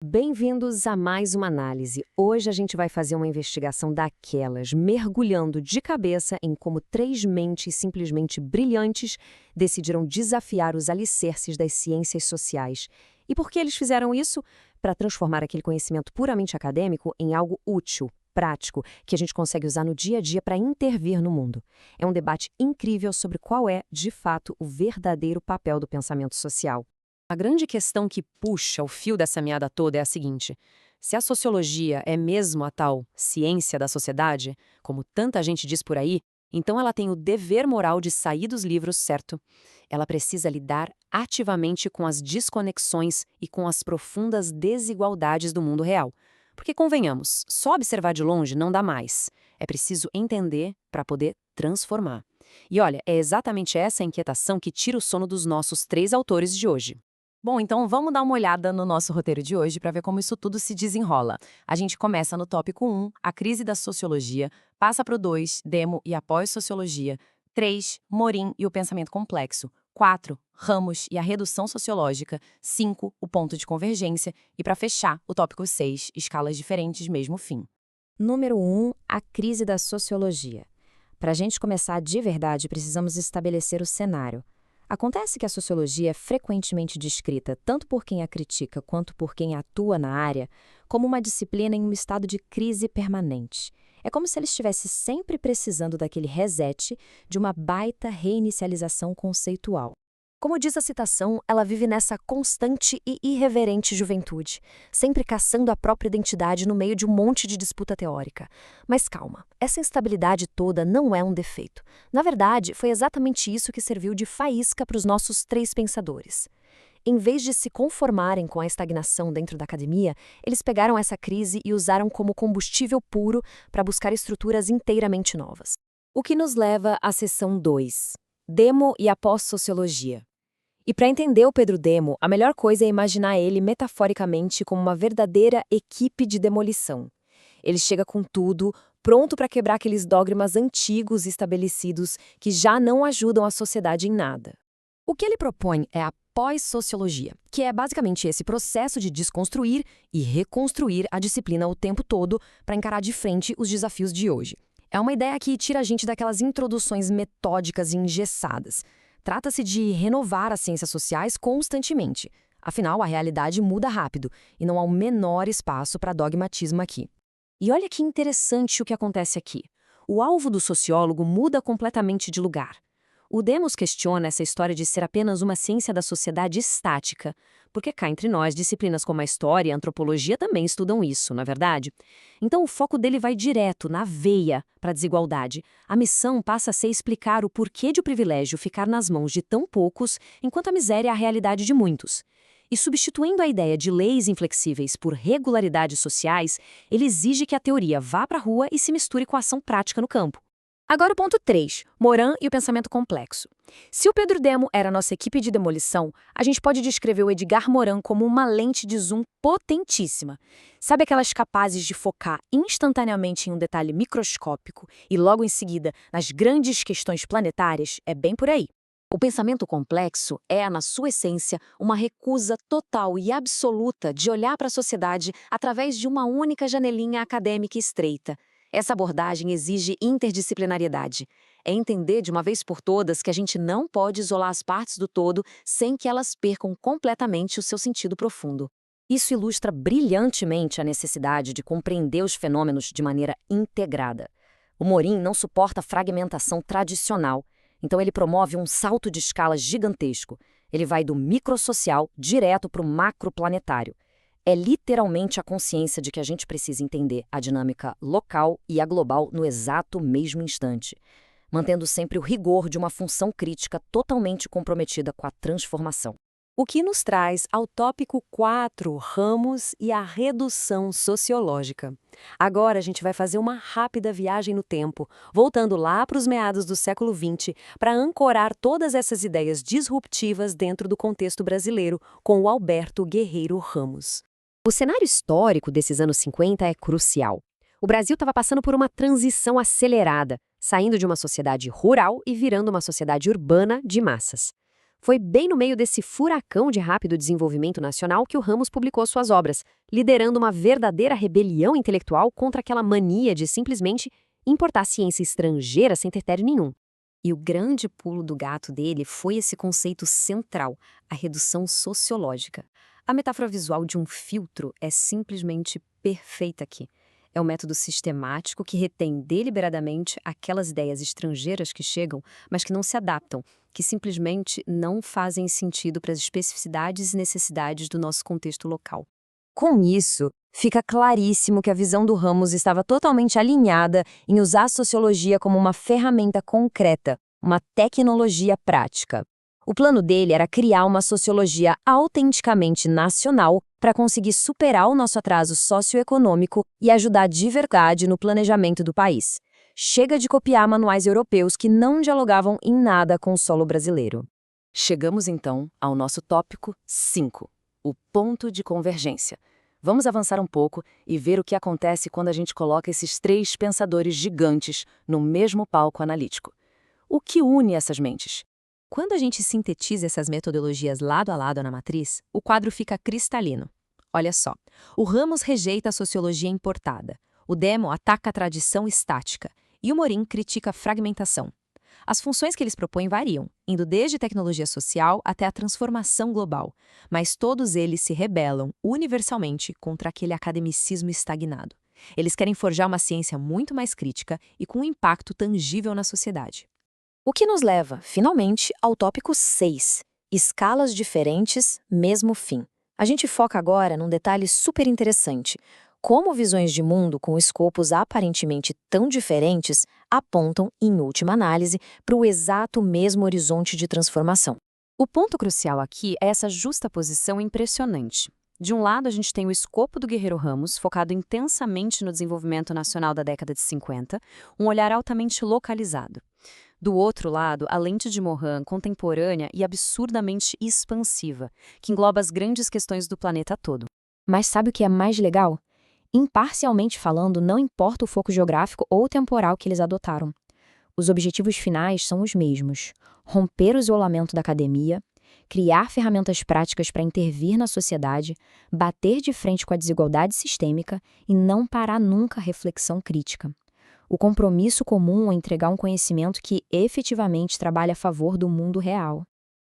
Bem-vindos a mais uma análise. Hoje a gente vai fazer uma investigação daquelas, mergulhando de cabeça em como três mentes simplesmente brilhantes decidiram desafiar os alicerces das ciências sociais. E por que eles fizeram isso? Para transformar aquele conhecimento puramente acadêmico em algo útil, prático, que a gente consegue usar no dia a dia para intervir no mundo. É um debate incrível sobre qual é, de fato, o verdadeiro papel do pensamento social. A grande questão que puxa o fio dessa meada toda é a seguinte: se a sociologia é mesmo a tal ciência da sociedade, como tanta gente diz por aí, então ela tem o dever moral de sair dos livros, certo? Ela precisa lidar ativamente com as desconexões e com as profundas desigualdades do mundo real. Porque, convenhamos, só observar de longe não dá mais. É preciso entender para poder transformar. E olha, é exatamente essa inquietação que tira o sono dos nossos três autores de hoje. Bom, então vamos dar uma olhada no nosso roteiro de hoje para ver como isso tudo se desenrola. A gente começa no tópico 1, a crise da sociologia, passa para o 2, Demo e a pós-sociologia, 3, Morin e o pensamento complexo, 4, Ramos e a redução sociológica, 5, o ponto de convergência e, para fechar, o tópico 6, escalas diferentes, mesmo fim. Número 1, a crise da sociologia. Para a gente começar de verdade, precisamos estabelecer o cenário. Acontece que a sociologia é frequentemente descrita, tanto por quem a critica quanto por quem atua na área, como uma disciplina em um estado de crise permanente. É como se ela estivesse sempre precisando daquele reset, de uma baita reinicialização conceitual. Como diz a citação, ela vive nessa constante e irreverente juventude, sempre caçando a própria identidade no meio de um monte de disputa teórica. Mas calma, essa instabilidade toda não é um defeito. Na verdade, foi exatamente isso que serviu de faísca para os nossos três pensadores. Em vez de se conformarem com a estagnação dentro da academia, eles pegaram essa crise e usaram como combustível puro para buscar estruturas inteiramente novas. O que nos leva à seção 2, Demo e a pós-sociologia. E para entender o Pedro Demo, a melhor coisa é imaginar ele metaforicamente como uma verdadeira equipe de demolição. Ele chega com tudo, pronto para quebrar aqueles dogmas antigos e estabelecidos que já não ajudam a sociedade em nada. O que ele propõe é a pós-sociologia, que é basicamente esse processo de desconstruir e reconstruir a disciplina o tempo todo para encarar de frente os desafios de hoje. É uma ideia que tira a gente daquelas introduções metódicas e engessadas. Trata-se de renovar as ciências sociais constantemente. Afinal, a realidade muda rápido e não há o menor espaço para dogmatismo aqui. E olha que interessante o que acontece aqui. O alvo do sociólogo muda completamente de lugar. O Demos questiona essa história de ser apenas uma ciência da sociedade estática, porque cá entre nós, disciplinas como a história e a antropologia também estudam isso, não é verdade? Então o foco dele vai direto, na veia, para a desigualdade. A missão passa a ser explicar o porquê de o privilégio ficar nas mãos de tão poucos, enquanto a miséria é a realidade de muitos. E substituindo a ideia de leis inflexíveis por regularidades sociais, ele exige que a teoria vá para a rua e se misture com a ação prática no campo. Agora o ponto 3, Morin e o pensamento complexo. Se o Pedro Demo era a nossa equipe de demolição, a gente pode descrever o Edgar Morin como uma lente de zoom potentíssima. Sabe aquelas capazes de focar instantaneamente em um detalhe microscópico e logo em seguida nas grandes questões planetárias? É bem por aí. O pensamento complexo é, na sua essência, uma recusa total e absoluta de olhar para a sociedade através de uma única janelinha acadêmica estreita. Essa abordagem exige interdisciplinariedade. É entender de uma vez por todas que a gente não pode isolar as partes do todo sem que elas percam completamente o seu sentido profundo. Isso ilustra brilhantemente a necessidade de compreender os fenômenos de maneira integrada. O Morin não suporta a fragmentação tradicional, então ele promove um salto de escala gigantesco. Ele vai do microsocial direto para o macroplanetário. É literalmente a consciência de que a gente precisa entender a dinâmica local e a global no exato mesmo instante, mantendo sempre o rigor de uma função crítica totalmente comprometida com a transformação. O que nos traz ao tópico 4, Ramos e a redução sociológica. Agora a gente vai fazer uma rápida viagem no tempo, voltando lá para os meados do século XX, para ancorar todas essas ideias disruptivas dentro do contexto brasileiro, com o Alberto Guerreiro Ramos. O cenário histórico desses anos 50 é crucial. O Brasil estava passando por uma transição acelerada, saindo de uma sociedade rural e virando uma sociedade urbana de massas. Foi bem no meio desse furacão de rápido desenvolvimento nacional que o Ramos publicou suas obras, liderando uma verdadeira rebelião intelectual contra aquela mania de simplesmente importar ciência estrangeira sem critério nenhum. E o grande pulo do gato dele foi esse conceito central, a redução sociológica. A metáfora visual de um filtro é simplesmente perfeita aqui. É um método sistemático que retém deliberadamente aquelas ideias estrangeiras que chegam, mas que não se adaptam, que simplesmente não fazem sentido para as especificidades e necessidades do nosso contexto local. Com isso, fica claríssimo que a visão do Ramos estava totalmente alinhada em usar a sociologia como uma ferramenta concreta, uma tecnologia prática. O plano dele era criar uma sociologia autenticamente nacional para conseguir superar o nosso atraso socioeconômico e ajudar de verdade no planejamento do país. Chega de copiar manuais europeus que não dialogavam em nada com o solo brasileiro. Chegamos então ao nosso tópico 5, o ponto de convergência. Vamos avançar um pouco e ver o que acontece quando a gente coloca esses três pensadores gigantes no mesmo palco analítico. O que une essas mentes? Quando a gente sintetiza essas metodologias lado a lado na matriz, o quadro fica cristalino. Olha só, o Ramos rejeita a sociologia importada, o Demo ataca a tradição estática e o Morin critica a fragmentação. As funções que eles propõem variam, indo desde tecnologia social até a transformação global, mas todos eles se rebelam universalmente contra aquele academicismo estagnado. Eles querem forjar uma ciência muito mais crítica e com um impacto tangível na sociedade. O que nos leva, finalmente, ao tópico 6, escalas diferentes, mesmo fim. A gente foca agora num detalhe super interessante. Como visões de mundo com escopos aparentemente tão diferentes apontam, em última análise, para o exato mesmo horizonte de transformação. O ponto crucial aqui é essa justaposição impressionante. De um lado, a gente tem o escopo do Guerreiro Ramos, focado intensamente no desenvolvimento nacional da década de 50, um olhar altamente localizado. Do outro lado, a lente de Morin, contemporânea e absurdamente expansiva, que engloba as grandes questões do planeta todo. Mas sabe o que é mais legal? Imparcialmente falando, não importa o foco geográfico ou temporal que eles adotaram. Os objetivos finais são os mesmos: romper o isolamento da academia, criar ferramentas práticas para intervir na sociedade, bater de frente com a desigualdade sistêmica e não parar nunca a reflexão crítica. O compromisso comum é entregar um conhecimento que efetivamente trabalha a favor do mundo real.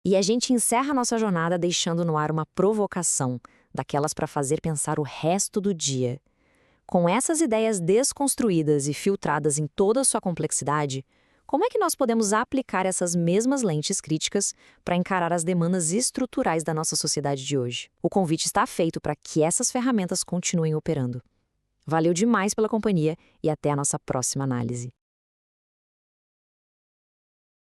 E a gente encerra nossa jornada deixando no ar uma provocação, daquelas para fazer pensar o resto do dia. Com essas ideias desconstruídas e filtradas em toda a sua complexidade, como é que nós podemos aplicar essas mesmas lentes críticas para encarar as demandas estruturais da nossa sociedade de hoje? O convite está feito para que essas ferramentas continuem operando. Valeu demais pela companhia e até a nossa próxima análise.